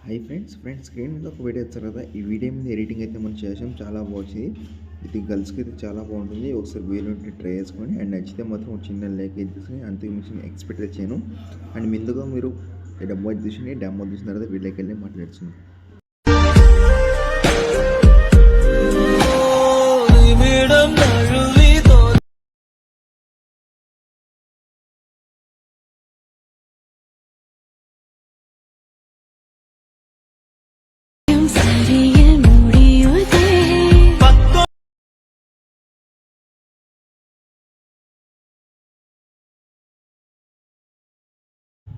Hi friends screen మీద ఒక video వచ్చారు కదా. ఈ వీడియో మీద ఎడిటింగ్ అయితే మనం చేసాం, చాలా బాగుంది. ఇది గర్ల్స్కి అయితే చాలా బాగుంటుంది. ఒకసారి వీలుంటే ట్రై చేసుకొని అండ్ నచ్చితే మాత్రం ఒక చిన్న లైక్ ఇచ్చేసి అంతే మిషన్ ఎక్స్పెక్ట్ చేయను. అండ్ ముందుగా మీరు డెమో చూసిన తర్వాత వీడియోకి వెళ్ళి మాట్లాడుతున్నాం.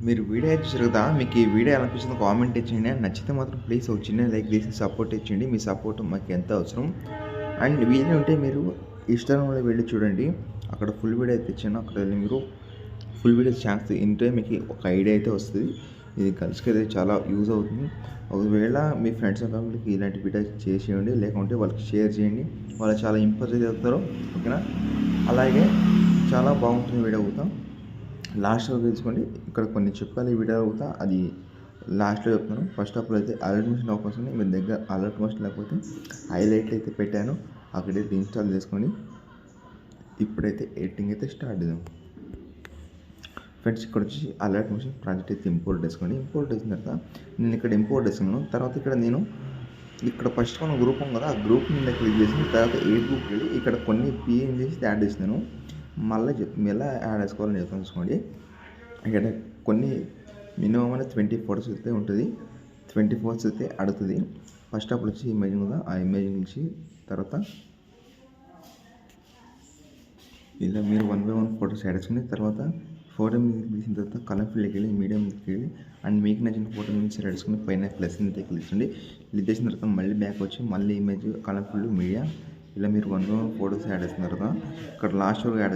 మీరు వీడియో చూసారు కదా, మీకు ఈ వీడియో ఎలా అనిపించిందో కామెంట్ ఇచ్చేయండి. నచ్చితే మాత్రం ప్లీజ్ ఒక చిన్న లైక్ చేసి సపోర్ట్ ఇచ్చేయండి. మీ సపోర్ట్ మాకు ఎంత అవసరం. అండ్ వీడియో ఉంటే మీరు ఇన్స్టాగ్రామ్లో వెళ్ళి చూడండి, అక్కడ ఫుల్ వీడియో అయితే ఇచ్చాను. అక్కడ వెళ్ళి మీరు ఫుల్ వీడియో ఛాన్స్ ఇంటే మీకు ఒక ఐడియా అయితే వస్తుంది. ఇది గర్ల్స్కి అయితే చాలా యూజ్ అవుతుంది. ఒకవేళ మీ ఫ్రెండ్స్ అండ్ ఫ్యామిలీకి ఇలాంటి వీడియో చేసేయండి, లేకుంటే వాళ్ళకి షేర్ చేయండి. వాళ్ళు చాలా ఇంప్రెస్ అవుతారు. ఓకేనా? అలాగే చాలా బాగుంటుంది వీడియో అవుతాం. లాస్ట్లో తెలుసుకోండి, ఇక్కడ కొన్ని చెప్పాలి వీడియో అవుతా, అది లాస్ట్లో చెప్తున్నాను. ఫస్ట్ ఆఫ్ ఆల్ అయితే అలర్ట్ మిషన్ ఆఫ్ వస్తుంది. మీ దగ్గర అలర్ట్ మిషన్ లేకపోతే హైలైట్ అయితే పెట్టాను, అక్కడైతే ఇన్స్టాల్ చేసుకొని ఇప్పుడైతే ఎడిటింగ్ అయితే స్టార్ట్ చేద్దాం. ఫ్రెండ్స్ ఇక్కడ వచ్చి అలర్ట్ మిషన్ ప్రాజెక్ట్ అయితే ఇంపోర్ట్ చేసుకోండి. ఇంపోర్ట్ చేసిన తర్వాత నేను ఇక్కడ ఇంపోర్ట్ చేసుకున్నాను. తర్వాత ఇక్కడ ఫస్ట్ మన గ్రూప్ ఉంది కదా, ఆ గ్రూప్ మీద క్లిక్ చేసిన తర్వాత ఏ గ్రూప్కి వెళ్ళి ఇక్కడ కొన్ని పిఎన్జీస్ యాడ్ చేసినాను. మళ్ళీ ఎలా యాడ్ చేసుకోవాలని చెప్తాను చూసుకోండి. ఇక్కడ కొన్ని మినిమం అనేది 20 ఫోటోస్ అయితే ఉంటుంది. 20 ఫోటోస్ అయితే అడుగుతుంది. ఫస్ట్ అప్పుడు వచ్చి ఇమేజింగ్ కదా, ఆ ఇమేజింగ్ నుంచి తర్వాత ఇలా మీరు 1 by 1 ఫోటోస్ యాడ్ చేసుకుని తర్వాత ఫోటో మీద తీసిన తర్వాత కలర్ ఫిల్కి వెళ్ళి మీడియం మీదకి వెళ్ళి అండ్ మీకు నచ్చిన ఫోటో మీద సెలెక్ట్ చేసుకుని పైన ప్లస్ మీద క్లిక్ చేయండి. క్లిక్ చేసిన తర్వాత మళ్ళీ బ్యాక్ వచ్చి మళ్ళీ ఇమేజ్ కలర్ ఫిల్ మీడియా ఇలా మీరు 1 by 1 ఫోటోస్ యాడ్ చేసిన తర్వాత ఇక్కడ లాస్ట్ వరకు యాడ్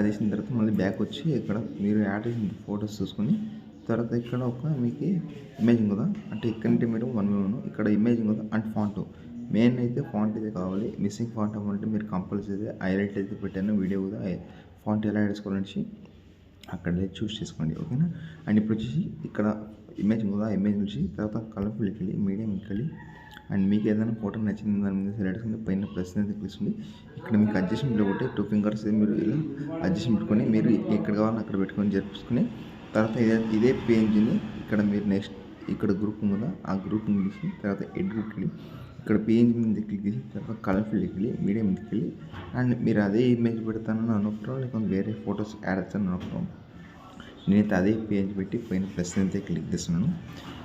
చేసిన తర్వాత మళ్ళీ బ్యాక్ వచ్చి ఇక్కడ మీరు యాడ్ చేసిన ఫోటోస్ చూసుకొని తర్వాత ఇక్కడ ఒక మీకు ఇమేజింగ్ కదా, అంటే ఇక్కడ నుండి మీరు 1 by 1 ఇక్కడ ఇమేజింగ్ కదా అండ్ ఫాంట్ మెయిన్ అయితే ఫాంట్ అయితే కావాలి. మిస్సింగ్ ఫాంట్ అవ్వాలంటే మీరు కంపల్సరీ హైలైట్ అయితే పెట్టాను వీడియో కూడా. ఫాంట్ ఎలా వేసుకోవాలని అక్కడ చూస్ చేసుకోండి. ఓకేనా? అండ్ ఇప్పుడు వచ్చేసి ఇక్కడ ఇమేజ్ కదా, ఇమేజ్ నుంచి తర్వాత కలర్ఫుల్కి వెళ్ళి మీడియం వెళ్ళి అండ్ మీకు ఏదైనా ఫోటో నచ్చింది దాని మీద సెలెక్ట్ చేసుకుని పైన ప్లస్ అయితే క్లిక్. ఇక్కడ మీకు అడ్జస్ట్మెంట్లో ఒకటి 2 ఫింగర్స్ మీరు ఇలా అడ్జస్ట్మెంట్ పెట్టుకొని మీరు ఎక్కడ కావాలని అక్కడ పెట్టుకొని జరిపించుకొని తర్వాత ఇదే పేజ్ని ఇక్కడ మీరు నెక్స్ట్ ఇక్కడ గ్రూప్ ఉంది కదా, ఆ గ్రూప్ తీసి తర్వాత ఎడ్ గ్రూప్కి వెళ్ళి ఇక్కడ పిఎన్జీ మీద క్లిక్ చేసి తర్వాత కలర్ ఫిల్కి వెళ్ళి మీడియం మీదకి వెళ్ళి అండ్ మీరు అదే ఇమేజ్ పెడతానని అనుకుంటాం, లేకపోతే వేరే ఫొటోస్ యాడ్ అవుతానని అనుకుంటాం. నేనైతే అదే పేజ్ పెట్టి పైన ప్లస్ అయితే క్లిక్ చేస్తున్నాను.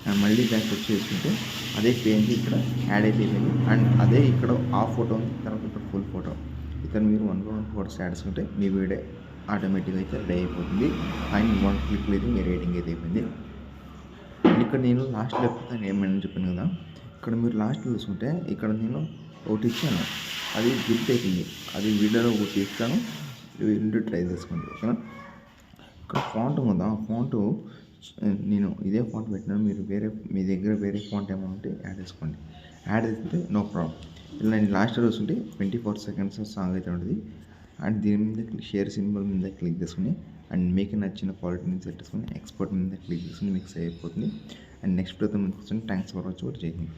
అండ్ మళ్ళీ బ్యాక్ వచ్చి వేసుకుంటే అదే పేజ్ ఇక్కడ యాడ్ అయిపోయింది. అండ్ అదే ఇక్కడ ఆ ఫోటో ఉంది, తర్వాత ఇక్కడ ఫుల్ ఫోటో ఇక్కడ మీరు 1 by 1 ఫోటోస్ యాడ్ చేసుకుంటే మీ వీడియో ఆటోమేటిక్గా అయితే రెడీ అయిపోతుంది. అండ్ 1 క్లిక్లో అయితే మీ రేటింగ్ అయితే అయిపోయింది. ఇక్కడ నేను లాస్ట్లో చెప్తాను ఏమైనా చెప్పాను కదా, ఇక్కడ మీరు లాస్ట్లో చూసుకుంటే ఇక్కడ నేను ఒకటి ఇచ్చాను, అది గిఫ్ట్ అవుతుంది. అది వీడియోలో ఒకటి ఇస్తాను, వీళ్ళు ట్రై చేసుకోండి. ఓకేనా? ఇక్కడ ఫాంట్ ఉందా, ఫాంట్ నేను ఇదే ఫాంట్ పెట్టినాను. మీరు మీ దగ్గర వేరే ఫాంట్ ఏమైనా ఉంటే యాడ్ చేసుకోండి. యాడ్ చేస్తే నో ప్రాబ్లం. ఇలా నేను లాస్ట్లో చూసుకుంటే 24 సెకండ్స్ సాంగ్ అయితే ఉంటుంది. అండ్ దీని మీద షేర్ సింబల్ మీద క్లిక్ చేసుకుని అండ్ మీకు నచ్చిన క్వాలిటీ మీద సెట్ చేసుకుని ఎక్స్పోర్ట్ మీద క్లిక్ చేసుకుని మీకు సేవ్ అయిపోతుంది. అండ్ నెక్స్ట్ వీడియోతో మీకు థ్యాంక్స్ ఫర్ వాచింగ్. జై హింద్.